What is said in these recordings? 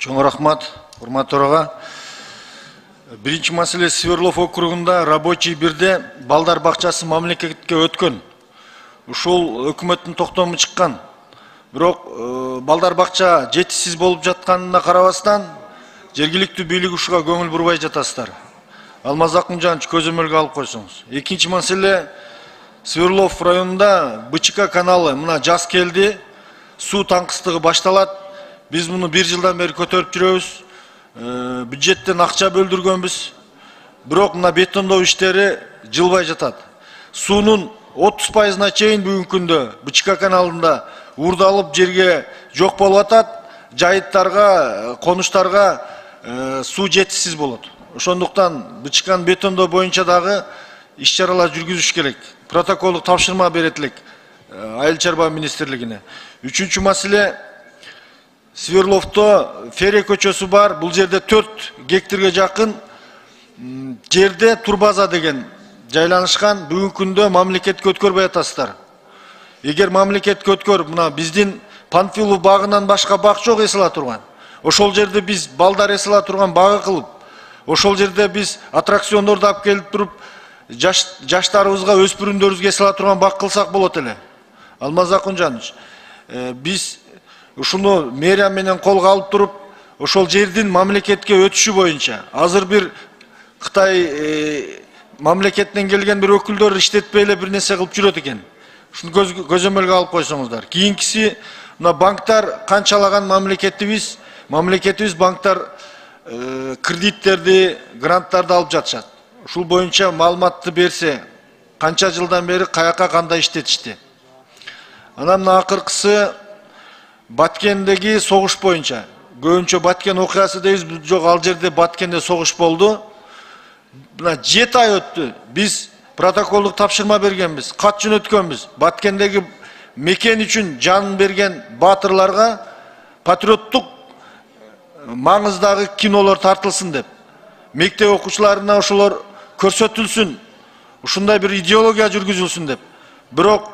Чоң рахмат, урматтуу төрага. Биринчи маселе Свердлов округунда рабочий бирде балдар бакчасы мамлекетке өткөн. Ушул өкмөттүн токтому чыккан. Бирок балдар бакча жетишсиз болуп жатканына карабастан, жергиликтүү бийлик ушуга көңүл бурбай жатасыздар. Алмаз Акунжанович көзөмөлгө алып койсоңуз. Экинчи маселе Свердлов районунда БЧК каналы мына жаз келди, суу таңкыстыгы башталат. Biz bunu bir yıldan beri көтөрүп жүрөбүз. Бюджеттен акча бөлдүргөнбүз. Бирок мына бетондоо иштери жылбай жатат. Суунун 30%-на чейин бүгүнкү күндө БЧК каналында уурдалып жерге жок болуп атат. Жайыттарга, конуштарга суу жетишсиз болот. Ошондуктан БЧКнын бетондоо боюнча дагы иш-чаралар жүргүзүш керек. Протоколдук тапшырма берет элек Айыл чарба министрлигине. Үчүнчү маселе Свердловто Фере көчөсү бар. Бул жерде 4 гектарга жакын жерде турбаза деген жайланышкан. Бүгүнкү күндө мамлекетке өткөрбөй атасыздар. Эгер мамлекетке өткөрүп, мына биздин Панфилов багынан башка бак жок эсила турган. Ошол жерде биз балдар эсила турган багы кылып, ошол жерде биз аттракциондорду алып келип туруп, жаштарыбызга, өспүрүмдөрүбүзгө эсила турган бак кылсак болот эле. Алмаз Акунжанович, биз ушуну мэрия менен колго алып туруп, ошол жердин мамлекетке өтүшү боюнча азыр бир Кытай мамлекетинен келген бир өкүлдөр иштетпей эле бир нерсе кылып жүрөт экен. Ушуну көзөмөлгө алып койсоңуздар. Кийинкиси, мына банктар канчалаган мамлекетибиз банктар кредиттерди, гранттарды алып жатышат. Ушул боюнча маалыматты берсе, канча жылдан бери каяка кандай иштетишти. Анан мына акыркысы Баткендеги согуш боюнча. Көбүнчө Баткен окуясы дейбиз, жок, ал жерде Баткенде согуш болду. Мына 7 ай өттү. Биз протоколдук тапшырма бергенбиз, кат жөнөткөнбүз. Баткендеги мекен үчүн жанын берген баатырларга патриоттук маңыздагы кинолор тартылсын деп. Мектеп окуучуларына ошолор көрсөтүлсүн. Ушундай бир идеология жүргүзүлсүн деп. Бирок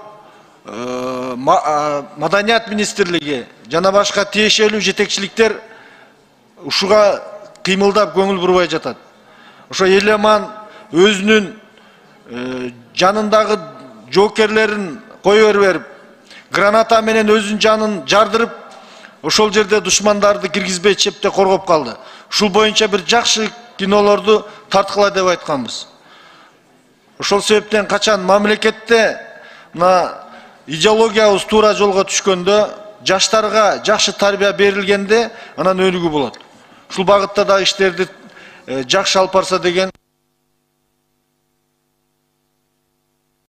Маданият министрлиги жана башка тиешелүү жетекчиликтер ушуга кыймылдап көңүл бурбай жатат. Ошо Элеман өзүнүн жанындагы жоокерлерин кое берип, граната менен өзүнүн жанын жардырып, ошол жерде душмандарды киргизбей чепте коргоп калды. Ушул боюнча бир жакшы кинолорду тарткыла деп айтканбыз. Ошол себептен качан мамлекетте мына идеологиябыз туура жолго түшкөндө, жаштарга жакшы тарбия берилгенде, анан өнүгүү болот. Ушул багытта да иштерди жакшы алып барса деген